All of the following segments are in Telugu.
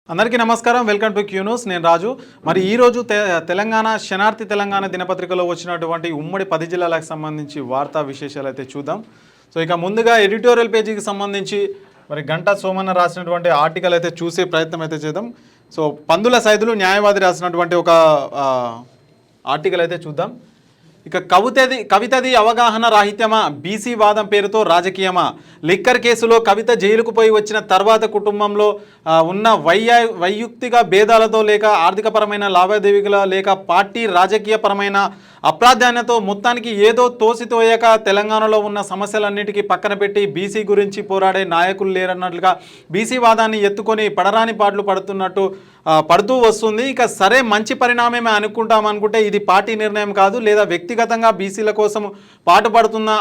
అందరికీ నమస్కారం. Welcome to Q news. నేను రాజు. మరి ఈరోజు తెలంగాణ శనార్థి తెలంగాణ దినపత్రికలో వచ్చినటువంటి ఉమ్మడి 10 జిల్లాలకు సంబంధించి వార్తా విశేషాలు అయితే చూద్దాం. సో ఇక ముందుగా ఎడిటోరియల్ పేజీకి సంబంధించి మరి గంటా సోమన్న రాసినటువంటి ఆర్టికల్ అయితే చూసే ప్రయత్నం అయితే చేద్దాం. సో పందుల సైదులు న్యాయవాది రాసినటువంటి ఒక ఆర్టికల్ అయితే చూద్దాం. ఇక కవితది అవగాహన రాహిత్యమా, బీసీ వాదం పేరుతో రాజకీయమా, లిక్కర్ కేసులో కవిత జైలుకు పోయి వచ్చిన తర్వాత కుటుంబంలో ఉన్న వైయుక్తిక భేదాలతో లేక ఆర్థికపరమైన లావాదేవీల లేక పార్టీ రాజకీయపరమైన అప్రాధాన్యతో మొత్తానికి ఏదో తోసితోయక తెలంగాణలో ఉన్న సమస్యలన్నిటికీ పక్కన పెట్టి బీసీ గురించి పోరాడే నాయకులు లేరన్నట్లుగా బీసీ వాదాన్ని ఎత్తుకొని పడరాని పాటలు పడుతూ వస్తుంది. ఇక సరే, మంచి పరిణామమే అనుకుంటే ఇది పార్టీ నిర్ణయం కాదు, లేదా వ్యక్తిగతంగా బీసీల కోసం పాటుపడుతుందా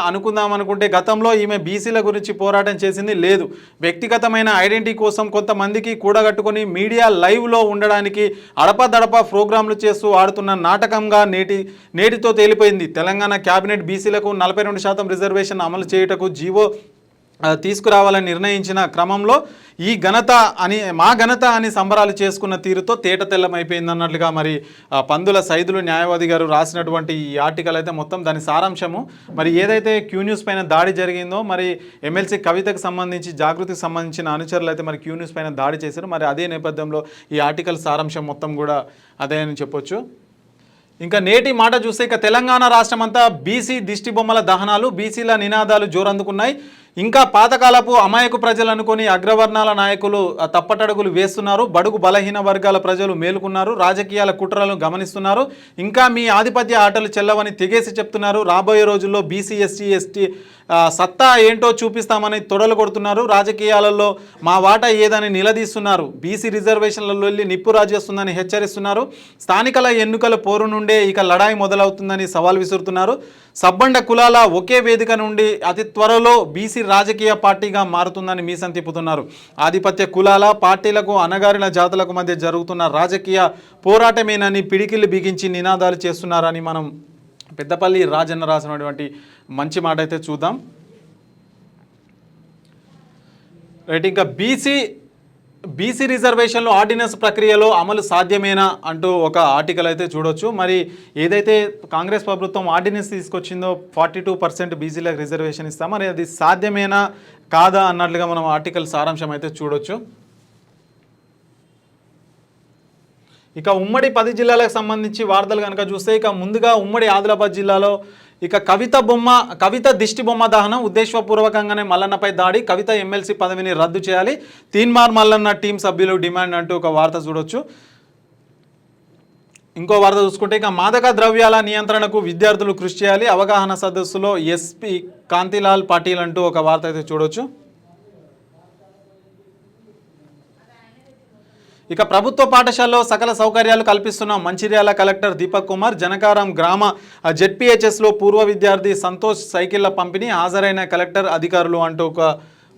అనుకుంటే గతంలో ఈమె బీసీల గురించి పోరాటం చేసింది లేదు. వ్యక్తిగతమైన ఐడెంటిటీ కోసం కొంతమందికి కూడగట్టుకొని మీడియా లైవ్లో ఉండడానికి అడపదడప ప్రోగ్రాంలు చేస్తూ ఆడుతున్న నాటకంగా నేటితో తేలిపోయింది. తెలంగాణ క్యాబినెట్ బీసీలకు 42% రిజర్వేషన్ అమలు చేయుటకు జీవో తీసుకురావాలని నిర్ణయించిన క్రమంలో మా ఘనత అని సంబరాలు చేసుకున్న తీరుతో తేట తెల్లమైపోయింది అన్నట్లుగా మరి పందుల సైదులు న్యాయవాది గారు రాసినటువంటి ఈ ఆర్టికల్ అయితే మొత్తం దాని సారాంశము. మరి ఏదైతే క్యూ న్యూస్ పైన దాడి జరిగిందో, మరి ఎమ్మెల్సీ కవితకు సంబంధించి జాగృతికి సంబంధించిన అనుచరులు అయితే మరి క్యూ న్యూస్ పైన దాడి చేశారు. మరి అదే నేపథ్యంలో ఈ ఆర్టికల్ సారాంశం మొత్తం కూడా అదే అని చెప్పొచ్చు. ఇంకా నేటి మాట చూస్తే ఇక తెలంగాణ రాష్ట్రం అంతా బీసీ దిష్టిబొమ్మల దహనాలు, బీసీల నినాదాలు జోరందుకున్నాయి. ఇంకా పాతకాలపు అమాయకు ప్రజలు అనుకొని అగ్రవర్ణాల నాయకులు తప్పటడుగులు వేస్తున్నారు. బడుగు బలహీన వర్గాల ప్రజలు మేలుకున్నారు. రాజకీయాల కుట్రలను గమనిస్తున్నారు. ఇంకా మీ ఆధిపత్య ఆటలు చెల్లవని తెగేసి చెప్తున్నారు. రాబోయే రోజుల్లో బీసీ ఎస్టీ సత్తా ఏంటో చూపిస్తామని తొడలు కొడుతున్నారు. రాజకీయాలలో మా వాటా ఏదని నిలదీస్తున్నారు. బీసీ రిజర్వేషన్లలో వెళ్ళి నిప్పు రాజేస్తుందని హెచ్చరిస్తున్నారు. స్థానికల ఎన్నికల పోరు నుండే ఇక లడాయి మొదలవుతుందని సవాల్ విసురుతున్నారు. సబ్బండ కులాల ఒకే వేదిక నుండి అతి త్వరలో బీసీ రాజకీయ పార్టీగా మారుతుందని మీసం తిప్పుతున్నారు. ఆధిపత్య కులాల పార్టీలకు అణగారిన జాతులకు మధ్య జరుగుతున్న రాజకీయ పోరాటమేనని పిడికిళ్ళు బిగించి నినాదాలు చేస్తున్నారని మనం పెద్దపల్లి రాజన్న రాసినటువంటి మంచి మాట అయితే చూద్దాం. రైట్, ఇంకా బీసీ రిజర్వేషన్లు ఆర్డినెన్స్ ప్రక్రియలో అమలు సాధ్యమేనా అంటూ ఒక ఆర్టికల్ అయితే చూడొచ్చు. మరి ఏదైతే కాంగ్రెస్ ప్రభుత్వం ఆర్డినెన్స్ తీసుకొచ్చిందో 42% బీసీలకు రిజర్వేషన్ ఇస్తాం, మరి అది సాధ్యమేనా కాదా అన్నట్లుగా మనం ఆర్టికల్ సారాంశం అయితే చూడొచ్చు. ఇక ఉమ్మడి 10 జిల్లాలకు సంబంధించి వార్తలు కనుక చూస్తే ఇక ముందుగా ఉమ్మడి ఆదిలాబాద్ జిల్లాలో ఇక కవిత దిష్టి బొమ్మ దహనం, ఉద్దేశపూర్వకంగానే మల్లన్నపై దాడి, కవిత ఎమ్మెల్సీ పదవిని రద్దు చేయాలి, తీన్మార్ మల్లన్న టీం సభ్యులు డిమాండ్ అంటూ ఒక వార్త చూడొచ్చు. ఇంకో వార్త చూసుకుంటే ఇక మాదక ద్రవ్యాల నియంత్రణకు విద్యార్థులు కృషి చేయాలి, అవగాహన సదస్సులో ఎస్పీ కాంతిలాల్ పాటిల్ అంటూ ఒక వార్త అయితే చూడొచ్చు. ఇక ప్రభుత్వ పాఠశాలలో సకల సౌకర్యాలు కల్పిస్తున్న మంచిర్యాల కలెక్టర్ దీపక్ కుమార్, జనకారం గ్రామ జెడ్పీహెచ్ఎస్లో పూర్వ విద్యార్థి సంతోష్ సైకిళ్ల పంపిణీ, హాజరైన కలెక్టర్ అధికారులు అంటూ ఒక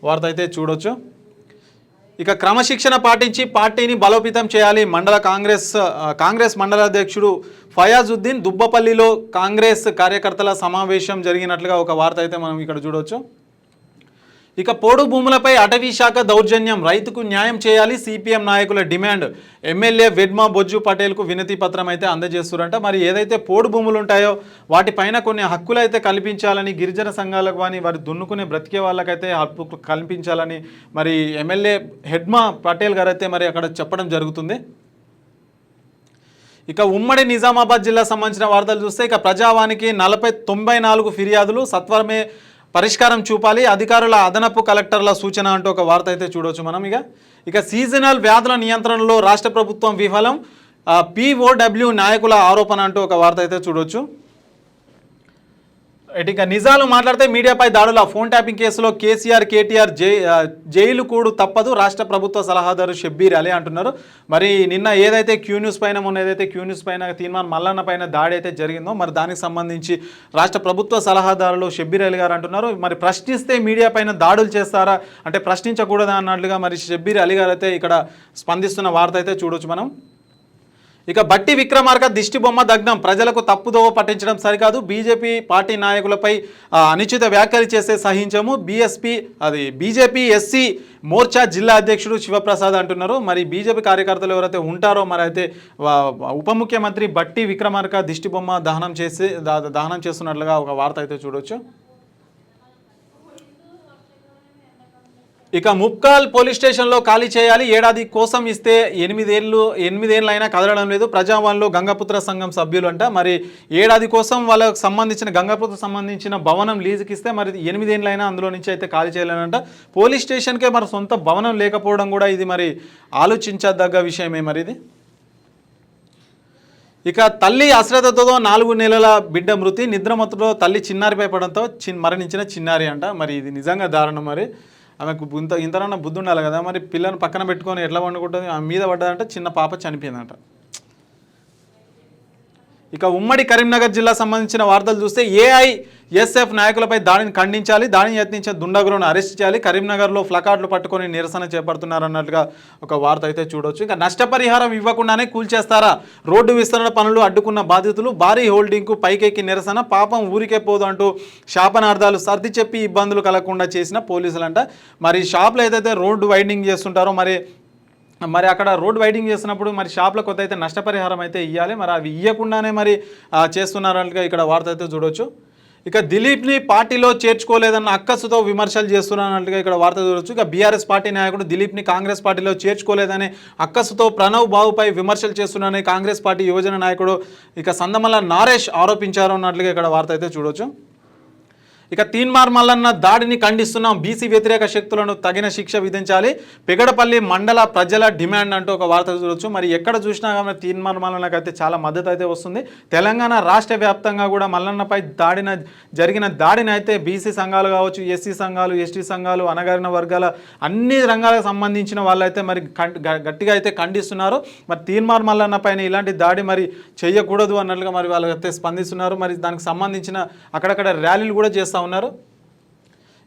వార్త అయితే చూడొచ్చు. ఇక క్రమశిక్షణ పాటించి పార్టీని బలోపేతం చేయాలి, కాంగ్రెస్ మండల అధ్యక్షుడు ఫయాజుద్దీన్, దుబ్బపల్లిలో కాంగ్రెస్ కార్యకర్తల సమావేశం జరిగినట్లుగా ఒక వార్త అయితే మనం ఇక్కడ చూడొచ్చు. ఇక పోడు భూములపై అటవీ శాఖ దౌర్జన్యం, రైతుకు న్యాయం చేయాలి, సిపిఎం నాయకుల డిమాండ్, ఎమ్మెల్యే వెడ్మా బొజ్జు పటేల్కు వినతి పత్రం అయితే అందజేస్తున్నారంట. మరి ఏదైతే పోడు భూములు ఉంటాయో వాటిపైన కొన్ని హక్కులు అయితే కల్పించాలని, గిరిజన సంఘాలకు కానీ వారి దున్నుకునే బ్రతికే వాళ్ళకైతే హక్కు కల్పించాలని మరి ఎమ్మెల్యే వెడ్మా పటేల్ గారు అయితే మరి అక్కడ చెప్పడం జరుగుతుంది. ఇక ఉమ్మడి నిజామాబాద్ జిల్లా సంబంధించిన వార్తలు చూస్తే ఇక ప్రజావానికి 94 ఫిర్యాదులు, సత్వరమే పరిష్కారం చూపాలి, అధికారుల అదనపు కలెక్టర్ల సూచన అంటూ ఒక వార్త అయితే చూడవచ్చు మనం. ఇక సీజనల్ వ్యాధుల నియంత్రణలో రాష్ట్ర ప్రభుత్వం విఫలం, POW నాయకుల ఆరోపణ అంటూ ఒక వార్త అయితే చూడవచ్చు. ఇక నిజాలు మాట్లాడితే మీడియాపై దాడుల, ఫోన్ ట్యాపింగ్ కేసులో కేటీఆర్ జైలు కూడు తప్పదు, రాష్ట్ర ప్రభుత్వ సలహాదారు షబ్బీర్ అలీ అంటున్నారు. మరి నిన్న ఏదైతే క్యూ న్యూస్ పైన తీన్మార్ మల్లన్న పైన దాడి అయితే జరిగిందో మరి దానికి సంబంధించి రాష్ట్ర ప్రభుత్వ సలహాదారులు షబ్బీర్ అలీ గారు అంటున్నారు, మరి ప్రశ్నిస్తే మీడియా పైన దాడులు చేస్తారా అంటే ప్రశ్నించకూడదా అన్నట్లుగా మరి షబ్బీర్ అలీ గారు అయితే ఇక్కడ స్పందిస్తున్న వార్త అయితే చూడొచ్చు మనం. ఇక బట్టి విక్రమార్క దిష్టి బొమ్మ దగ్నం, ప్రజలకు తప్పుదోవ పట్టించడం సరికాదు, బీజేపీ పార్టీ నాయకులపై అనుచిత వ్యాఖ్యలు చేస్తే సహించము, బీజేపీ ఎస్సీ మోర్చా జిల్లా అధ్యక్షుడు శివప్రసాద్ అంటున్నారు. మరి బీజేపీ కార్యకర్తలు ఎవరైతే ఉంటారో మరి అయితే ఉప ముఖ్యమంత్రి బట్టి విక్రమార్క దిష్టి బొమ్మ దహనం చేస్తున్నట్లుగా ఒక వార్త అయితే చూడొచ్చు. ఇక ముప్కాల్ పోలీస్ స్టేషన్లో ఖాళీ చేయాలి, ఏడాది కోసం ఇస్తే 8 అయినా కదలడం లేదు, ప్రజావాణిలో గంగపుత్ర సంఘం సభ్యులు అంట. మరి ఏడాది కోసం వాళ్ళకు సంబంధించిన గంగపుత్ర సంబంధించిన భవనం లీజుకి ఇస్తే మరి 8 అయినా అందులో నుంచి అయితే ఖాళీ చేయలేనంట. పోలీస్ స్టేషన్కే మరి సొంత భవనం లేకపోవడం కూడా ఇది మరి ఆలోచించదగ్గ విషయమే మరి ఇది. ఇక తల్లి అశ్రద్ధతో 4 నెలల బిడ్డ మృతి, నిద్రమత్తులో తల్లి చిన్నారిపై పడడంతో మరణించిన చిన్నారి అంట. మరి ఇది నిజంగా దారుణం. మరి ఆమెకు ఇంతనన్నా బుద్ధి ఉండాలి కదా, మరి పిల్లని పక్కన పెట్టుకొని ఎట్లా వండుకుంటుంది, ఆమె మీద పడ్డదంటే చిన్న పాప చనిపోయిందంట. ఇక ఉమ్మడి కరీంనగర్ జిల్లా సంబంధించిన వార్తలు చూస్తే ఏఐఎస్ఎఫ్ నాయకులపై దాడిని ఖండించాలి, దాడిని యత్నించిన దుండగులను అరెస్ట్ చేయాలి, కరీంనగర్లో ప్లకార్డులు పట్టుకొని నిరసన చేపడుతున్నారన్నట్లుగా ఒక వార్త అయితే చూడవచ్చు. ఇంకా నష్టపరిహారం ఇవ్వకుండానే కూల్చేస్తారా, రోడ్డు విస్తరణ పనులు అడ్డుకున్న బాధితులు, భారీ హోల్డింగ్కు పైకెక్కి నిరసన, పాపం ఊరికే పోదు అంటూ శాపనార్థాలు సర్ది చెప్పి ఇబ్బందులు కలగకుండా చేసిన పోలీసులంట. మరి షాప్లో ఏదైతే రోడ్డు వైడింగ్ చేస్తుంటారో మరి అక్కడ రోడ్ వైడింగ్ చేస్తున్నప్పుడు మరి షాప్లో కొత్త అయితే నష్టపరిహారం అయితే ఇవ్వాలి, మరి అవి ఇవ్వకుండానే మరి చేస్తున్నారన్నట్టుగా ఇక్కడ వార్త అయితే చూడవచ్చు. ఇక దిలీప్ని పార్టీలో చేర్చుకోలేదన్న అక్కసుతో విమర్శలు చేస్తున్నట్టుగా ఇక్కడ వార్త చూడవచ్చు. ఇక బీఆర్ఎస్ పార్టీ నాయకుడు దిలీప్ని కాంగ్రెస్ పార్టీలో చేర్చుకోలేదనే అక్కసుతో ప్రణవ్ బాబుపై విమర్శలు చేస్తున్నారని కాంగ్రెస్ పార్టీ యువజన నాయకుడు ఇక సందమల్ల నారేష్ ఆరోపించారు అన్నట్లుగా ఇక్కడ వార్త అయితే చూడవచ్చు. ఇక తీన్మార్ మల్లన్న దాడిని ఖండిస్తున్నాం, బీసీ వ్యతిరేక శక్తులను తగిన శిక్ష విధించాలి, పెగడపల్లి మండల ప్రజల డిమాండ్ అంటూ ఒక వార్త చూడవచ్చు. మరి ఎక్కడ చూసినా కానీ తీన్మార్ మల్లన్నకైతే చాలా మద్దతు అయితే వస్తుంది. తెలంగాణ రాష్ట్ర వ్యాప్తంగా కూడా మల్లన్నపై జరిగిన దాడిని అయితే బీసీ సంఘాలు కావచ్చు, ఎస్సీ సంఘాలు, ఎస్టీ సంఘాలు, అణగారిన వర్గాల అన్ని రంగాలకు సంబంధించిన వాళ్ళైతే మరి గట్టిగా అయితే ఖండిస్తున్నారు. మరి తీన్మార్ మల్లన్న పైన ఇలాంటి దాడి మరి చేయకూడదు అన్నట్లుగా మరి వాళ్ళైతే స్పందిస్తున్నారు. మరి దానికి సంబంధించిన అక్కడక్కడ ర్యాలీలు కూడా చేస్తారు ఉన్నారు.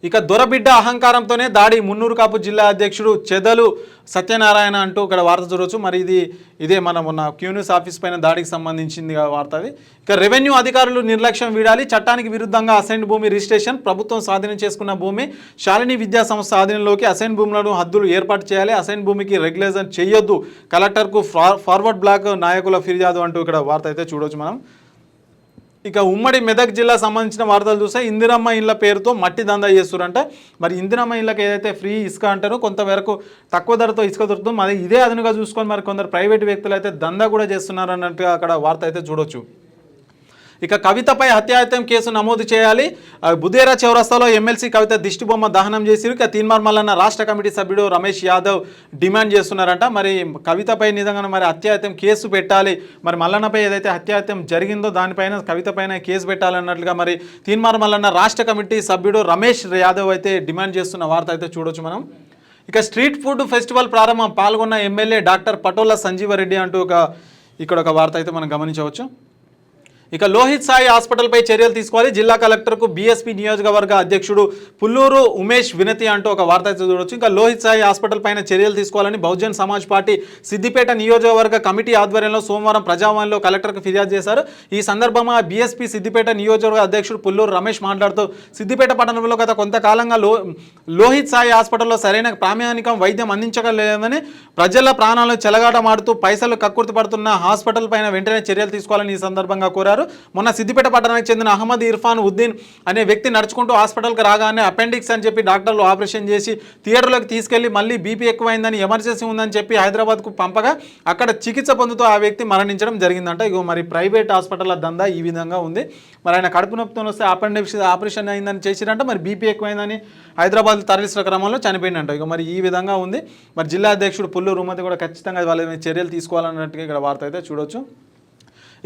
ఇక దొరబిడ్డ అహంకారంతోనే దాడి, మున్నూరు కాపు జిల్లా అధ్యక్షుడు చెదలు సత్యనారాయణ అంటూ ఇక్కడ వార్త చూడవచ్చు. మరి ఇదే మన మొన్న క్యూన్యూస్ ఆఫీస్ పైన దాడికి సంబంధించింది వార్త అది. ఇక రెవెన్యూ అధికారులు నిర్లక్ష్యం వీడాలి, చట్టానికి విరుద్ధంగా అసైన్ భూమి రిజిస్ట్రేషన్, ప్రభుత్వం స్వాధీనం చేసుకున్న భూమి శాలిని విద్యా సంస్థ ఆధీనంలోకి అసైన్ భూములను హద్దులు ఏర్పాటు చేయాలి, అసైన్ భూమికి రెగ్యులేషన్ చేయొద్దు, కలెక్టర్కు ఫార్వర్డ్ బ్లాక్ నాయకుల ఫిర్యాదు అంటూ ఇక్కడ వార్త అయితే చూడవచ్చు మనం. ఇక ఉమ్మడి మెదక్ జిల్లా సంబంధించిన వార్తలు చూస్తే ఇందిరమ్మ ఇళ్ళ పేరుతో మట్టి దందా చేస్తురంట. మరి ఇందిరమ్మ ఇళ్ళకి ఏదైతే ఫ్రీ ఇసుక అంటారో కొంతవరకు తక్కువ ధరతో ఇసుక దొరుకుతుంది, మరి ఇదే అదునుగా చూసుకొని మరి కొందరు ప్రైవేట్ వ్యక్తులు అయితే దందా కూడా చేస్తున్నారు అన్నట్టుగా అక్కడ వార్త అయితే చూడొచ్చు. ఇక కవితపై హత్యాయత్నం కేసు నమోదు చేయాలి, బుదేరా చౌరస్తాలో ఎమ్మెల్సీ కవిత దిష్టిబొమ్మ దహనం చేసిరు. ఇక తీన్మార్ మల్లన్న రాష్ట్ర కమిటీ సభ్యుడు రమేష్ యాదవ్ డిమాండ్ చేస్తున్నారంట. మరి కవితపై నిజంగా మరి హత్యాయత్నం కేసు పెట్టాలి, మరి మల్లన్నపై ఏదైతే హత్యాయత్నం జరిగిందో దానిపైన కవిత పైన కేసు పెట్టాలన్నట్లుగా మరి తీన్మార్ మల్లన్న రాష్ట్ర కమిటీ సభ్యుడు రమేష్ యాదవ్ అయితే డిమాండ్ చేస్తున్న వార్త అయితే చూడొచ్చు మనం. ఇక స్ట్రీట్ ఫుడ్ ఫెస్టివల్ ప్రారంభం, పాల్గొన్న ఎమ్మెల్యే డాక్టర్ పటోల సంజీవరెడ్డి అంటూ ఇక్కడ ఒక వార్త అయితే మనం గమనించవచ్చు. ఇక లోహిత్ సాయి హాస్పిటల్పై చర్యలు తీసుకోవాలి, జిల్లా కలెక్టర్కు బీఎస్పీ నియోజకవర్గ అధ్యక్షుడు పుల్లూరు ఉమేష్ వినతి అంటూ ఒక వార్త అయితే చూడవచ్చు. ఇంకా లోహిత్ సాయి హాస్పిటల్ పైన చర్యలు తీసుకోవాలని బహుజన్ సమాజ్ పార్టీ సిద్దిపేట నియోజకవర్గ కమిటీ ఆధ్వర్యంలో సోమవారం ప్రజావాణిలో కలెక్టర్కు ఫిర్యాదు చేశారు. ఈ సందర్భంగా బీఎస్పీ సిద్దిపేట నియోజకవర్గ అధ్యక్షుడు పుల్లూరు రమేష్ మాట్లాడుతూ సిద్దిపేట పట్టణంలో గత కొంతకాలంగా లోహిత్ సాయి హాస్పిటల్లో సరైన ప్రామాణికం వైద్యం అందించగలేదని ప్రజల ప్రాణాలను చెలగాటమాడుతూ పైసలు కక్కుర్తి పడుతున్న హాస్పిటల్ పైన వెంటనే చర్యలు తీసుకోవాలని ఈ సందర్భంగా కోరారు. మొన్న సిద్దిపేట పట్టణానికి చెందిన అహ్మద్ ఇర్ఫాన్ ఉద్దీన్ అనే వ్యక్తి నడుచుకుంటూ హాస్పిటల్కి రాగానే అపెండిక్స్ అని చెప్పి డాక్టర్లు ఆపరేషన్ చేసి థియేటర్లోకి తీసుకెళ్లి మళ్ళీ బీపీ ఎక్కువైందని ఎమర్జెన్సీ ఉందని చెప్పి హైదరాబాద్కు పంపగా అక్కడ చికిత్స పొందుతూ ఆ వ్యక్తి మరణించడం జరిగిందంట. ఇగో మరి ప్రైవేట్ హాస్పిటల్ దందా ఈ విధంగా ఉంది. మరి ఆయన కడుపు నొప్పితో వస్తే అపెండిక్స్ ఆపరేషన్ అయిందని చేసిరంట, మరి బీపీ ఎక్కువైందని హైదరాబాద్ తరలిసిన క్రమంలో చనిపోయిందంట. ఇక మరి ఈ విధంగా ఉంది. మరి జిల్లా అధ్యక్షుడు పుల్లూరు ఉమ్మతి కూడా ఖచ్చితంగా వాళ్ళ చర్యలు తీసుకోవాలన్నట్టుగా ఇక్కడ వార్త అయితే చూడొచ్చు.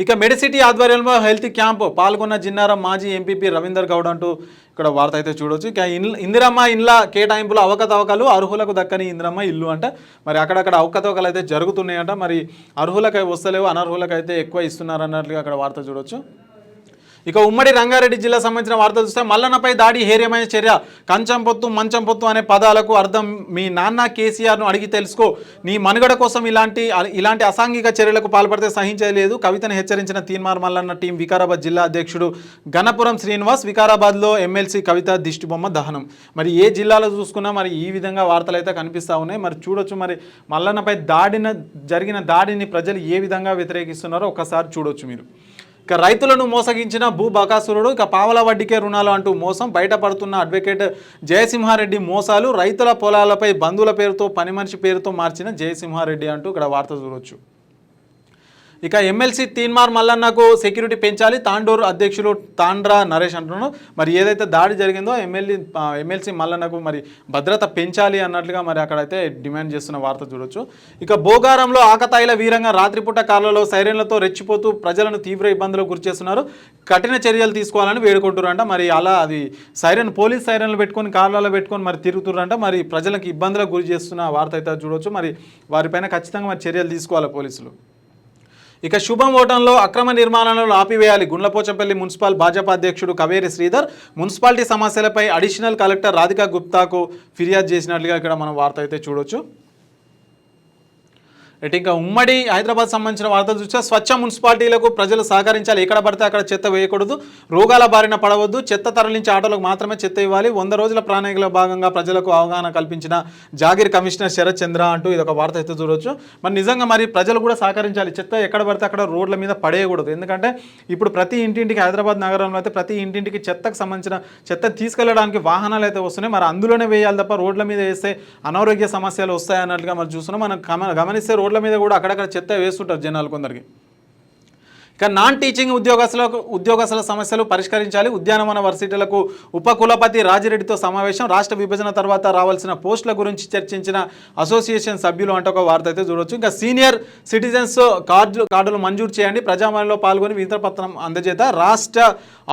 ఇక మెడిసిటీ ఆధ్వర్యంలో హెల్త్ క్యాంప్ పాల్గొన్న జిన్నారం మాజీ ఎంపీపీ రవీందర్ గౌడ్ అంటూ ఇక్కడ వార్త అయితే చూడవచ్చు. ఇక ఇందిరమ్మ ఇండ్ల కేటాయింపులు అవకతవకలు, అర్హులకు దక్కని ఇందిరమ్మ ఇల్లు అంట. మరి అక్కడక్కడ అవకతవకలు అయితే జరుగుతున్నాయంట. మరి అర్హులకు వస్తలేవు, అనర్హులకు అయితే ఎక్కువ ఇస్తున్నారు అన్నట్లుగా అక్కడ వార్త చూడవచ్చు. ఇక ఉమ్మడి రంగారెడ్డి జిల్లా సంబంధించిన వార్తలు చూస్తే మల్లన్నపై దాడి హేర్యమైన చర్య, కంచం పొత్తు మంచం పొత్తు అనే పదాలకు అర్థం మీ నాన్న కేసీఆర్ను అడిగి తెలుసుకో, నీ మనుగడ కోసం ఇలాంటి అసాంఘిక చర్యలకు పాల్పడితే సహించలేదు కవితను హెచ్చరించిన తీన్మార్ మల్లన్న టీం వికారాబాద్ జిల్లా అధ్యక్షుడు గణపురం శ్రీనివాస్. వికారాబాద్లో ఎమ్మెల్సీ కవిత దిష్టిబొమ్మ దహనం. మరి ఏ జిల్లాలో చూసుకున్నా మరి ఈ విధంగా వార్తలు అయితే కనిపిస్తూ ఉన్నాయి. మరి చూడొచ్చు మరి మల్లన్నపై జరిగిన దాడిని ప్రజలు ఏ విధంగా వ్యతిరేకిస్తున్నారో ఒకసారి చూడొచ్చు మీరు. ఇక రైతులను మోసగించిన భూ బకాసురుడు, ఇక పావల వడ్డీకే రుణాలు అంటూ మోసం, బయటపడుతున్న అడ్వకేట్ జయసింహారెడ్డి మోసాలు, రైతుల పొలాలపై బంధువుల పేరుతో పని మనిషి పేరుతో మార్చిన జయసింహారెడ్డి అంటూ ఇక్కడ వార్త చూడవచ్చు. ఇక ఎమ్మెల్సీ తీన్మార్ మల్లన్నకు సెక్యూరిటీ పెంచాలి, తాండూరు అధ్యక్షులు తాండ్రా నరేష్ అంటున్నాను. మరి ఏదైతే దాడి జరిగిందో ఎమ్మెల్సీ మల్లన్నకు మరి భద్రత పెంచాలి అన్నట్లుగా మరి అక్కడైతే డిమాండ్ చేస్తున్న వార్త చూడొచ్చు. ఇక భోగారంలో ఆకతాయిల వీరంగా రాత్రిపూట కార్లలో సైరన్లతో రెచ్చిపోతూ ప్రజలను తీవ్ర ఇబ్బందులకు గురిచేస్తున్నారు, కఠిన చర్యలు తీసుకోవాలని వేడుకుంటున్నారంట. మరి అలా అది పోలీస్ సైరన్లు పెట్టుకొని కార్లలో పెట్టుకొని మరి తిరుగుతున్నారంట. మరి ప్రజలకు ఇబ్బందులకు గురి చేస్తున్న వార్త అయితే చూడొచ్చు. మరి వారిపైన ఖచ్చితంగా మరి చర్యలు తీసుకోవాలి పోలీసులు. ఇక శుభం ఓటంలో అక్రమ నిర్మాణాలను ఆపివేయాలి, గుండ్లపోచంపల్లి మున్సిపల్ భాజపా అధ్యక్షుడు కవేరి శ్రీధర్ మున్సిపాలిటీ సమస్యలపై అడిషనల్ కలెక్టర్ రాధికా గుప్తాకు ఫిర్యాదు చేసినట్లుగా ఇక్కడ మనం వార్త అయితే చూడొచ్చు. ఇంకా ఉమ్మడి హైదరాబాద్ సంబంధించిన వార్తలు చూస్తే స్వచ్ఛ మున్సిపాలిటీలకు ప్రజలు సహకరించాలి, ఎక్కడ పడితే అక్కడ చెత్త వేయకూడదు, రోగాల బారిన పడవద్దు, చెత్త తరలించే ఆటోలకు మాత్రమే చెత్త ఇవ్వాలి, 100 రోజుల ప్రణాళికలో భాగంగా ప్రజలకు అవగాహన కల్పించిన జాగీర్ కమిషనర్ శరత్ చంద్ర అంటూ ఇది ఒక వార్త అయితే చూడవచ్చు. మరి నిజంగా మరి ప్రజలు కూడా సహకరించాలి, చెత్త ఎక్కడ పడితే అక్కడ రోడ్ల మీద పడేయకూడదు. ఎందుకంటే ఇప్పుడు ప్రతి ఇంటింటికి హైదరాబాద్ నగరంలో అయితే ప్రతి ఇంటింటికి చెత్తకు సంబంధించిన చెత్త తీసుకెళ్లడానికి వాహనాలు అయితే వస్తున్నాయి. మరి అందులోనే వేయాలి తప్ప రోడ్ల మీద వేస్తే అనారోగ్య సమస్యలు వస్తాయన్నట్లుగా మరి చూస్తున్నాం. మనం గమనిస్తే రోడ్ల మీద కూడా అక్కడక్కడ చెత్త వేస్తుంటారు జనాలు కొందరికి. ఇక నాన్ టీచింగ్ ఉద్యోగస్తుల సమస్యలు పరిష్కరించాలి, ఉద్యానవన వర్సిటీలకు ఉపకులపతి రాజిరెడ్డితో సమావేశం, రాష్ట్ర విభజన తర్వాత రావాల్సిన పోస్టుల గురించి చర్చించిన అసోసియేషన్ సభ్యులు అంటే ఒక వార్త అయితే చూడవచ్చు. ఇంకా సీనియర్ సిటిజన్స్ కార్డులు మంజూరు చేయండి, ప్రజావాణిలో పాల్గొని వినతిపత్రం అందజేత రాష్ట్ర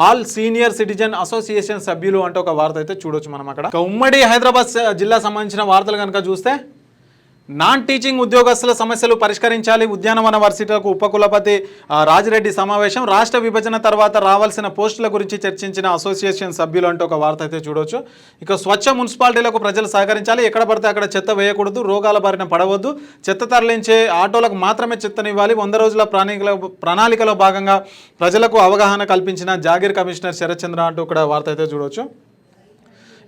ఆల్ సీనియర్ సిటిజన్ అసోసియేషన్ సభ్యులు అంటే ఒక వార్త అయితే చూడవచ్చు మనం అక్కడ. ఉమ్మడి హైదరాబాద్ జిల్లా సంబంధించిన వార్తలు కనుక చూస్తే నాన్ టీచింగ్ ఉద్యోగస్తుల సమస్యలు పరిష్కరించాలి, ఉద్యానవన వర్సిటీలకు ఉపకులపతి రాజిరెడ్డి సమావేశం, రాష్ట్ర విభజన తర్వాత రావాల్సిన పోస్టుల గురించి చర్చించిన అసోసియేషన్ సభ్యులు అంటూ ఒక వార్త అయితే చూడవచ్చు. ఇక స్వచ్ఛ మున్సిపాలిటీలకు ప్రజలు సహకరించాలి, ఎక్కడ పడితే అక్కడ చెత్త వేయకూడదు, రోగాల బారిన పడవద్దు, చెత్త తరలించే ఆటోలకు మాత్రమే చెత్తనివ్వాలి, 100 రోజుల ప్రణాళికలో భాగంగా ప్రజలకు అవగాహన కల్పించిన జాగీర్ కమిషనర్ శరత్ చంద్ర అంటూ ఇక్కడ వార్త అయితే చూడవచ్చు.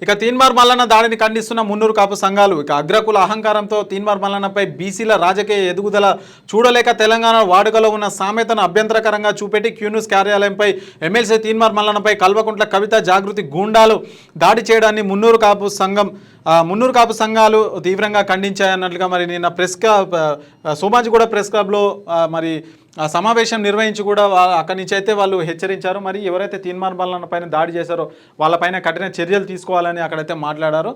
ఇక తీన్మార్ మల్లన్న దాడిని ఖండిస్తున్న మున్నూరు కాపు సంఘాలు, ఇక అగ్రకుల అహంకారంతో తీన్మార్ మల్లన్నపై బీసీల రాజకీయ ఎదుగుదల చూడలేక తెలంగాణ వాడుకలో ఉన్న సామెతను అభ్యంతరకరంగా చూపెట్టి క్యూన్యూస్ కార్యాలయంపై ఎమ్మెల్సీ తీన్మార్ మల్లన్నపై కల్వకుంట్ల కవిత జాగృతి గూండాలు దాడి చేయడాన్ని మున్నూరు కాపు సంఘాలు తీవ్రంగా ఖండించాయన్నట్లుగా మరి నిన్న సోమాజిగూడ ప్రెస్ క్లబ్లో మరి సమావేశం నిర్వహించి కూడా అక్కడి నుంచి అయితే వాళ్ళు హెచ్చరించారు. మరి ఎవరైతే తీన్మార్ మల్లన్న పైన దాడి చేశారో వాళ్ళపైన కఠిన చర్యలు తీసుకోవాలని అక్కడైతే మాట్లాడారు.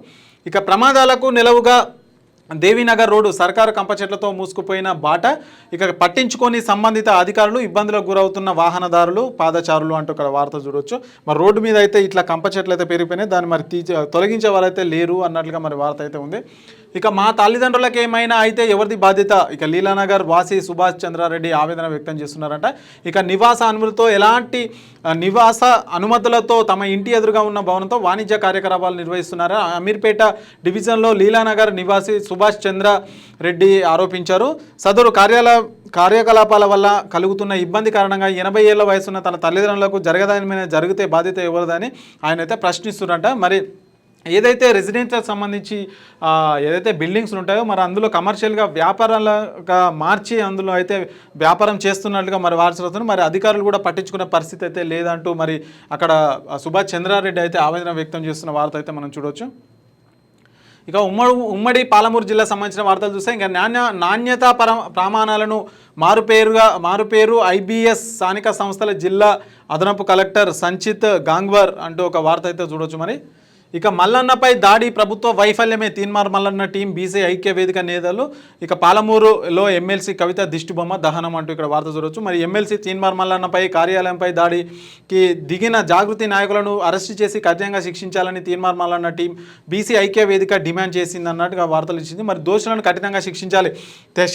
ఇక ప్రమాదాలకు నిలవుగా దేవీనగర్ రోడ్డు సర్కారు కంప చెట్లతో మూసుకుపోయిన బాట, ఇక పట్టించుకొని సంబంధిత అధికారులు, ఇబ్బందులకు గురవుతున్న వాహనదారులు, పాదచారులు అంటూ ఇక్కడ వార్త చూడవచ్చు. మరి రోడ్డు మీద అయితే ఇట్లా కంప చెట్లు అయితే పెరిగిపోయినాయి, దాన్ని మరి తొలగించే వాళ్ళైతే లేరు అన్నట్లుగా మరి వార్త అయితే ఉంది. ఇక మా తల్లిదండ్రులకు ఏమైనా అయితే ఎవరిది బాధ్యత, ఇక లీలానగర్ వాసి సుభాష్ చంద్రారెడ్డి ఆవేదన వ్యక్తం చేస్తున్నారంట. ఇక నివాస అనుమతులతో తమ ఇంటి ఎదురుగా ఉన్న భవనంతో వాణిజ్య కార్యకలాపాలు నిర్వహిస్తున్నారు అమీర్పేట డివిజన్లో లీలానగర్ నివాసి సుభాష్ చంద్ర రెడ్డి ఆరోపించారు. సదరు కార్యకలాపాల వల్ల కలుగుతున్న ఇబ్బంది కారణంగా 80 ఏళ్ల వయసున్న తన తల్లిదండ్రులకు జరిగితే బాధ్యత ఎవరిదని ఆయన అయితే ప్రశ్నిస్తున్నారంట. మరి ఏదైతే రెసిడెన్షియల్ సంబంధించి ఏదైతే బిల్డింగ్స్ ఉంటాయో మరి అందులో కమర్షియల్గా వ్యాపారాలుగా మార్చి అందులో అయితే వ్యాపారం చేస్తున్నట్లుగా మరి వార్తలు, మరి అధికారులు కూడా పట్టించుకునే పరిస్థితి అయితే లేదంటూ మరి అక్కడ సుభాష్ చంద్రారెడ్డి అయితే ఆవేదన వ్యక్తం చేస్తున్న వార్త అయితే మనం చూడవచ్చు. ఇక ఉమ్మడి పాలమూరు జిల్లా సంబంధించిన వార్తలు చూస్తే ఇంకా నాణ్యతా ప్రమాణాలను మారుపేరు IBS స్థానిక సంస్థల జిల్లా అదనపు కలెక్టర్ సంచిత్ గాంగ్వర్ అంటూ ఒక వార్త అయితే చూడవచ్చు. మరి ఇక మల్లన్నపై దాడి ప్రభుత్వ వైఫల్యమే, తీన్మార్ మల్లన్న టీం బీసీ ఐక్య వేదిక నేతలు, ఇక పాలమూరులో ఎమ్మెల్సీ కవిత దిష్టిబొమ్మ దహనం అంటూ ఇక్కడ వార్త చూడవచ్చు. మరి ఎమ్మెల్సీ తీన్మార్ మల్లన్నపై కార్యాలయంపై దాడికి దిగిన జాగృతి నాయకులను అరెస్టు చేసి కఠినంగా శిక్షించాలని తీన్మార్ మల్లన్న టీం బీసీ ఐక్య వేదిక డిమాండ్ చేసింది అన్నట్టుగా వార్తలు ఇచ్చింది. మరి దోషులను కఠినంగా శిక్షించాలి,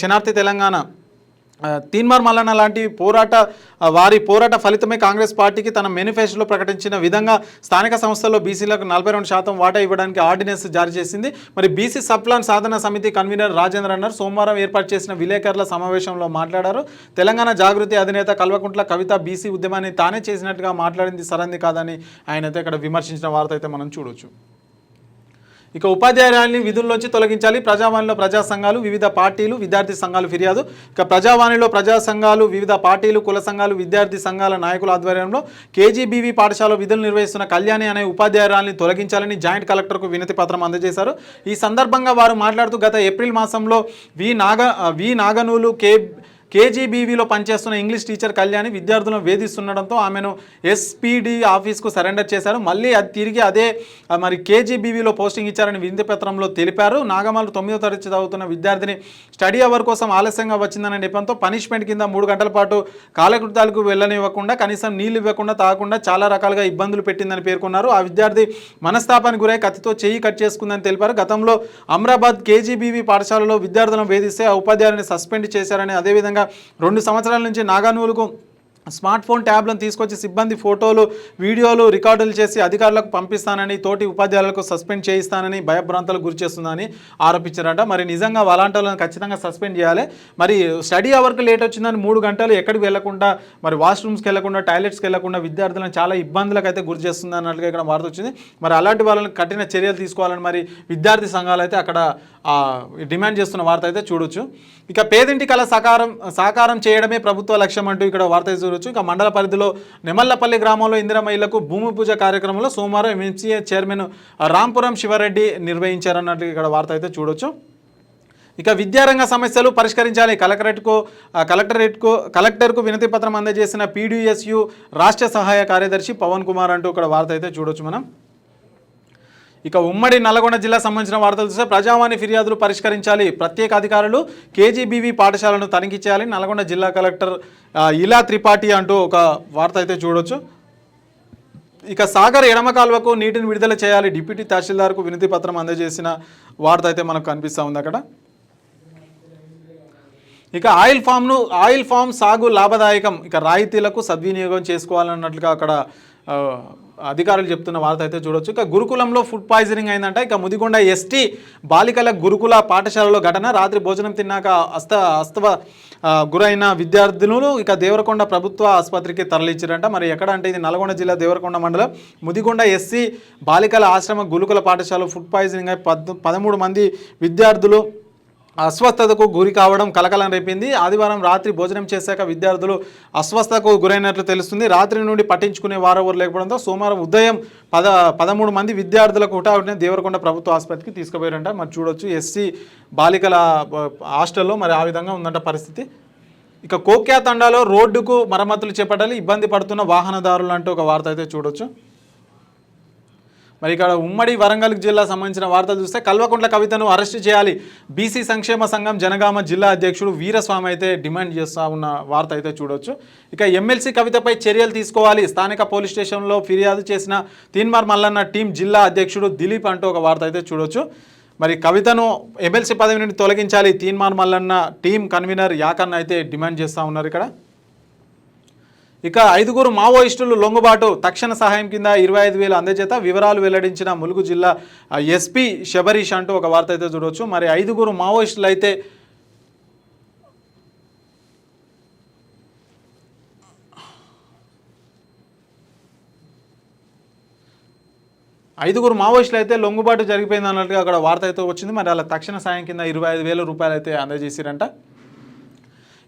శనార్థి తెలంగాణ తీన్మార్ మల్లన్న లాంటి వారి పోరాట ఫలితమే కాంగ్రెస్ పార్టీకి తన మేనిఫెస్టోలో ప్రకటించిన విధంగా స్థానిక సంస్థల్లో బీసీలకు 42% వాటా ఇవ్వడానికి ఆర్డినెన్స్ జారీ చేసింది. మరి బీసీ సబ్ప్లాన్ సాధన సమితి కన్వీనర్ రాజేంద్ర అన్నారు సోమవారం ఏర్పాటు చేసిన విలేకరుల సమావేశంలో మాట్లాడారు. తెలంగాణ జాగృతి అధినేత కల్వకుంట్ల కవిత బీసీ ఉద్యమాన్ని తానే చేసినట్టుగా మాట్లాడింది సరైంది కాదని ఆయన అయితే ఇక్కడ విమర్శించిన వార్త అయితే మనం చూడొచ్చు. ఇక ఉపాధ్యాయురాలిని విధుల్లోంచి తొలగించాలి. ప్రజావాణిలో ప్రజా సంఘాలు, వివిధ పార్టీలు, విద్యార్థి సంఘాలు ఫిర్యాదు. ఇక ప్రజావాణిలో ప్రజా సంఘాలు, వివిధ పార్టీలు, కుల సంఘాలు, విద్యార్థి సంఘాల నాయకుల ఆధ్వర్యంలో కేజీబీవీ పాఠశాలలో విధులు నిర్వహిస్తున్న కళ్యాణి అనే ఉపాధ్యాయురాలిని తొలగించాలని జాయింట్ కలెక్టర్కు వినతి పత్రం అందజేశారు. ఈ సందర్భంగా వారు మాట్లాడుతూ గత ఏప్రిల్ మాసంలో వి నాగనూలు కేజీబీవీలో పనిచేస్తున్న ఇంగ్లీష్ టీచర్ కళ్యాణి విద్యార్థులను వేధిస్తుండడంతో ఆమెను ఎస్పీడీ ఆఫీస్కు సరెండర్ చేశారు. మళ్ళీ అది తిరిగి అదే మరి కేజీబీవీలో పోస్టింగ్ ఇచ్చారని వినతి పత్రంలో తెలిపారు. నాగమల్లు 9వ తరగతి చదువుతున్న విద్యార్థిని స్టడీ అవర్ కోసం ఆలస్యంగా వచ్చిందనే నెపంతో పనిష్మెంట్ కింద 3 గంటల పాటు కాలకృతాలకు వెళ్ళనివ్వకుండా, కనీసం నీళ్లు ఇవ్వకుండా, తాగకుండా చాలా రకాలుగా ఇబ్బందులు పెట్టిందని పేర్కొన్నారు. ఆ విద్యార్థి మనస్తాపానికి గురై కత్తితో చెయ్యి కట్ చేసుకుందని తెలిపారు. గతంలో అమ్రాబాద్ కేజీబీవీ పాఠశాలలో విద్యార్థులను వేధిస్తే ఆ ఉపాధ్యాయుని సస్పెండ్ చేశారని, అదేవిధంగా 2 సంవత్సరాల నుంచి నాగానూలుకు స్మార్ట్ ఫోన్ ట్యాబ్లను తీసుకొచ్చి సిబ్బంది ఫోటోలు, వీడియోలు రికార్డులు చేసి అధికారులకు పంపిస్తానని, తోటి ఉపాధ్యాయులకు సస్పెండ్ చేయిస్తానని భయభ్రాంతలకు గురి చేస్తుందని ఆరోపించారట. మరి నిజంగా అలాంటి వాళ్ళని ఖచ్చితంగా సస్పెండ్ చేయాలి. మరి స్టడీ అవర్కి లేట్ వచ్చిందని 3 గంటలు ఎక్కడికి వెళ్లకుండా, మరి వాష్రూమ్స్కి వెళ్లకుండా, టాయిలెట్స్కి వెళ్లకుండా విద్యార్థులను చాలా ఇబ్బందులకు అయితే గురి చేస్తుంది అన్నట్లుగా ఇక్కడ వార్త వచ్చింది. మరి అలాంటి వాళ్ళని కఠిన చర్యలు తీసుకోవాలని మరి విద్యార్థి సంఘాలు అయితే అక్కడ డిమాండ్ చేస్తున్న వార్త అయితే చూడొచ్చు. ఇక పేదింటి కళ సాకారం చేయడమే ప్రభుత్వ లక్ష్యం అంటూ ఇక్కడ వార్త చూడొచ్చు. ఇక మండల పరిధిలో నెమల్లపల్లి గ్రామంలో ఇందిరమ్మ ఇళ్లకు భూమి పూజ కార్యక్రమంలో సోమవారం ఎంసీఏ చైర్మన్ రాంపురం శివారెడ్డి నిర్వహించారన్నట్లు ఇక్కడ వార్త అయితే చూడొచ్చు. ఇక విద్యారంగ సమస్యలు పరిష్కరించాలి. కలెక్టర్కు వినతి పత్రం అందజేసిన పీడీఎస్యు రాష్ట్ర సహాయ కార్యదర్శి పవన్ కుమార్ అంటూ ఇక్కడ వార్త అయితే చూడొచ్చు మనం. ఇక ఉమ్మడి నల్లగొండ జిల్లా సంబంధించిన వార్తలు చూస్తే ప్రజావాణి ఫిర్యాదులు పరిష్కరించాలి. ప్రత్యేక అధికారులు కేజీబీవీ పాఠశాలను తనిఖీ చేయాలి. నల్లగొండ జిల్లా కలెక్టర్ ఇలా త్రిపాఠి అంటూ ఒక వార్త అయితే చూడొచ్చు. ఇక సాగర్ ఎడమ కాలువకు నీటిని విడుదల చేయాలి. డిప్యూటీ తహసీల్దార్కు వినతి పత్రం అందజేసిన వార్త అయితే మనకు కనిపిస్తూ ఉంది అక్కడ. ఇక ఆయిల్ ఫామ్ సాగు లాభదాయకం. ఇక రాయితీలకు సద్వినియోగం చేసుకోవాలన్నట్లుగా అక్కడ అధికారులు చెప్తున్న వార్త అయితే చూడొచ్చు. ఇక గురుకులంలో ఫుడ్ పాయిజనింగ్ అయిందంట. ఇక ముదిగొండ ఎస్టీ బాలికల గురుకుల పాఠశాలలో ఘటన. రాత్రి భోజనం తిన్నాక అస్తవ గురైన విద్యార్థినులు ఇక దేవరకొండ ప్రభుత్వ ఆసుపత్రికి తరలించారంట. మరి ఎక్కడ అంటే ఇది నల్గొండ జిల్లా దేవరకొండ మండలం ముదిగొండ ఎస్సీ బాలికల ఆశ్రమ గురుకుల పాఠశాలలో ఫుడ్ పాయిజనింగ్ అయి 13 మంది విద్యార్థులు అస్వస్థతకు గురి కావడం కలకలం రేపింది. ఆదివారం రాత్రి భోజనం చేశాక విద్యార్థులు అస్వస్థతకు గురైనట్లు తెలుస్తుంది. రాత్రి నుండి పట్టించుకునే వారెవరు లేకపోవడంతో సోమవారం ఉదయం 13 మంది విద్యార్థులకు హుటాహుటిన దేవరకొండ ప్రభుత్వ ఆసుపత్రికి తీసుకుపోయారంట. మరి చూడొచ్చు ఎస్సీ బాలికల హాస్టల్లో మరి ఆ విధంగా ఉందంట పరిస్థితి. ఇక కోక్యా తండాలో రోడ్డుకు మరమ్మతులు చేపట్టాలి, ఇబ్బంది పడుతున్న వాహనదారులు అంటూ ఒక వార్త అయితే చూడొచ్చు. మరి ఇక్కడ ఉమ్మడి వరంగల్ జిల్లా సంబంధించిన వార్తలు చూస్తే కల్వకుంట్ల కవితను అరెస్టు చేయాలి. బీసీ సంక్షేమ సంఘం జనగామ జిల్లా అధ్యక్షుడు వీరస్వామి అయితే డిమాండ్ చేస్తూ ఉన్న వార్త అయితే చూడొచ్చు. ఇక ఎమ్మెల్సీ కవితపై చర్యలు తీసుకోవాలి. స్థానిక పోలీస్ స్టేషన్లో ఫిర్యాదు చేసిన తీన్మార్ మల్లన్న టీం జిల్లా అధ్యక్షుడు దిలీప్ అంటూ ఒక వార్త అయితే చూడొచ్చు. మరి కవితను ఎమ్మెల్సీ పదవి నుండి తొలగించాలి. తీన్మార్ మల్లన్న టీం కన్వీనర్ యాకన్న అయితే డిమాండ్ చేస్తూ ఉన్నారు ఇక్కడ. ఇక 5 మావోయిస్టులు లొంగుబాటు. తక్షణ సహాయం కింద 25,000 అందజేత వివరాలు వెల్లడించిన ములుగు జిల్లా ఎస్పీ శబరీష్ అంటూ ఒక వార్త అయితే చూడవచ్చు. మరి 5 మావోయిస్టులు అయితే లొంగుబాటు జరిగిపోయింది అన్నట్టుగా అక్కడ వార్త అయితే వచ్చింది. మరి అలా తక్షణ సాయం కింద 25,000 రూపాయలు అయితే అందజేసిరంట.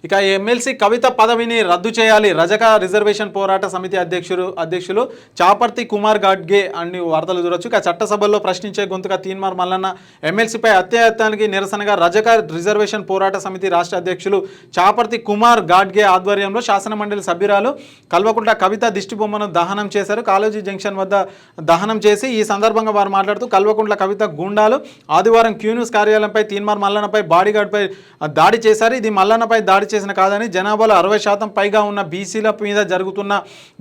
ఇక ఎమ్మెల్సీ కవిత పదవిని రద్దు చేయాలి. రజక రిజర్వేషన్ పోరాట సమితి అధ్యక్షులు చాపర్తి కుమార్ గాడ్గే అన్ని వార్తలు చూడొచ్చు. ఇక చట్టసభల్లో ప్రశ్నించే గొంతుగా తీన్మార్ మల్లన్న ఎమ్మెల్సీపై అత్యాయత్నానికి నిరసనగా రజక రిజర్వేషన్ పోరాట సమితి రాష్ట్ర అధ్యక్షులు చాపర్తి కుమార్ గాడ్గే ఆధ్వర్యంలో శాసనమండలి సభ్యురాలు కల్వకుంట్ల కవిత దిష్టిబొమ్మను దహనం చేశారు. కాలేజీ జంక్షన్ వద్ద దహనం చేసి ఈ సందర్భంగా వారు మాట్లాడుతూ కల్వకుంట్ల కవిత గూండాలు ఆదివారం క్యూన్యూస్ కార్యాలయంపై తీన్మార్ మల్లన్నపై బాడీగార్డ్పై దాడి చేశారు. ఇది మల్లన్నపై దాడి చేసిన కాదని జనాభాలో 60% పైగా ఉన్న బీసీల మీద జరుగుతున్న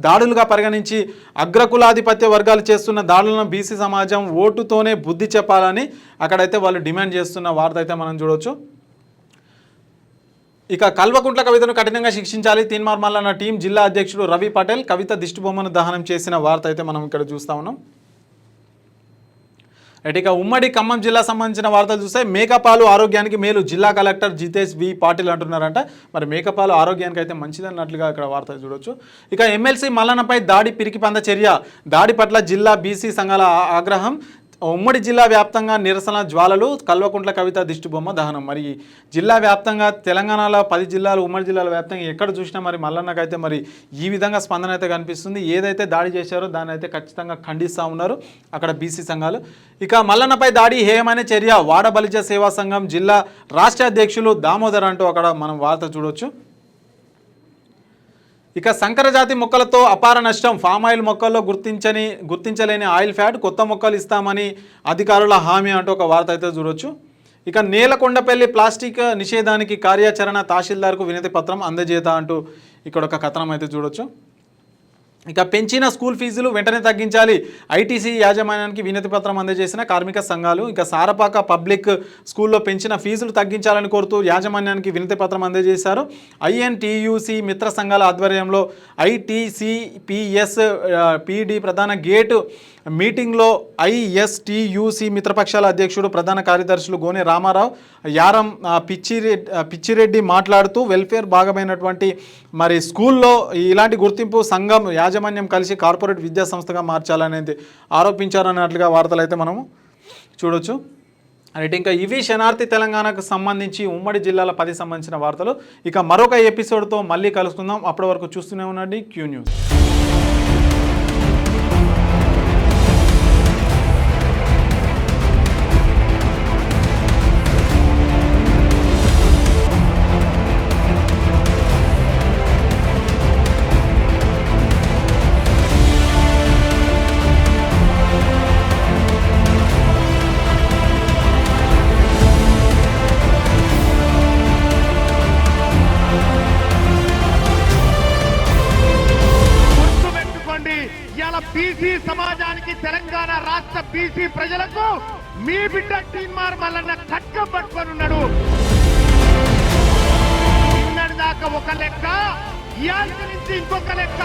దాడులుగా పరిగణించి అగ్రకులాధిపత్య వర్గాలు చేస్తున్న దాడులను బీసీ సమాజం ఓటుతోనే బుద్ధి చెప్పాలని అక్కడైతే వాళ్ళు డిమాండ్ చేస్తున్న వార్త అయితే మనం చూడవచ్చు. ఇక కల్వకుంట్ల కవితను కఠినంగా శిక్షించాలి తీన్మార్ మల్లన్న టీం జిల్లా అధ్యక్షుడు రవి పటేల్ కవిత దిష్టిబొమ్మను దహనం చేసిన వార్త అయితే మనం ఇక్కడ చూస్తా ఉన్నాం. ఇక ఉమ్మడి ఖమ్మం జిల్లా సంబంధించిన వార్తలు చూస్తే మేకపాలు ఆరోగ్యానికి మేలు జిల్లా కలెక్టర్ జితేష్ వి పాటిల్ అంటున్నారంట. మరి మేకపాలు ఆరోగ్యానికి అయితే మంచిదన్నట్లుగా ఇక్కడ వార్తలు చూడొచ్చు. ఇక ఎమ్మెల్సీ మల్లన్నపై దాడి పిరికిపంద చర్య, దాడి పట్ల జిల్లా బీసీ సంఘాల ఆగ్రహం, ఉమ్మడి జిల్లా వ్యాప్తంగా నిరసన జ్వాలలు, కల్వకుంట్ల కవిత దిష్టిబొమ్మ దహనం. మరి జిల్లా వ్యాప్తంగా తెలంగాణలో 10 జిల్లాలు ఉమ్మడి జిల్లాల వ్యాప్తంగా ఎక్కడ చూసినా మరి మల్లన్నకైతే మరి ఈ విధంగా స్పందన అయితే కనిపిస్తుంది. ఏదైతే దాడి చేశారో దాన్ని అయితే ఖచ్చితంగా ఖండిస్తూ ఉన్నారు అక్కడ బీసీ సంఘాలు. ఇక మల్లన్నపై దాడి హేయమైన చర్య, వాడ బలిజ సేవా సంఘం జిల్లా రాష్ట్ర అధ్యక్షులు దామోదర్ అంటూ అక్కడ మనం వార్త చూడొచ్చు. ఇక సంకరజాతి మొక్కలతో అపార నష్టం, ఫామాయిల్ మొక్కల్లో గుర్తించలేని ఆయిల్ ఫ్యాట్, కొత్త మొక్కలు ఇస్తామని అధికారుల హామీ అంటూ ఒక వార్త అయితే చూడొచ్చు. ఇక నేలకొండపల్లి ప్లాస్టిక్ నిషేధానికి కార్యాచరణ, తహసీల్దార్కు వినతి పత్రం అందజేత అంటూ ఇక్కడ ఒక కథనం అయితే చూడొచ్చు. ఇక పెంచిన స్కూల్ ఫీజులు వెంటనే తగ్గించాలి, ఐటీసీ యాజమాన్యానికి వినతి పత్రం అందజేసిన కార్మిక సంఘాలు. ఇక సారపాక పబ్లిక్ స్కూల్లో పెంచిన ఫీజులు తగ్గించాలని కోరుతూ యాజమాన్యానికి వినతి పత్రం అందజేశారు. ఐఎన్టీయూసీ మిత్ర సంఘాల ఆధ్వర్యంలో ఐటీసీపీఎస్ పీడీ ప్రధాన గేటు మీటింగ్లో ఐఎస్టీయూసీ మిత్రపక్షాల అధ్యక్షుడు ప్రధాన కార్యదర్శులు గోనె రామారావు, యారం పిచ్చిరెడ్డి మాట్లాడుతూ వెల్ఫేర్ భాగమైనటువంటి మరి స్కూల్లో ఇలాంటి గుర్తింపు సంఘం యాజమాన్యం కలిసి కార్పొరేట్ విద్యా సంస్థగా మార్చాలనేది ఆరోపించారన్నట్లుగా వార్తలు అయితే మనము చూడొచ్చు. అయితే ఇంకా ఇవి శనార్థి తెలంగాణకు సంబంధించి ఉమ్మడి జిల్లాల 10 సంబంధించిన వార్తలు. ఇక మరొక ఎపిసోడ్తో మళ్ళీ కలుసుకుందాం. అప్పటి వరకు చూస్తూనే ఉండండి క్యూ న్యూస్. బీసీ సమాజానికి తెలంగాణ రాష్ట్ర బీసీ ప్రజలకు మీ బిడ్డ తీన్మార్ మల్లన్న ఖడ్గం పట్టుకొని ఉన్నాడు. నిన్నటి దాకా ఒక లెక్క, ఇయాల్టి నుంచి ఇంకొక లెక్క.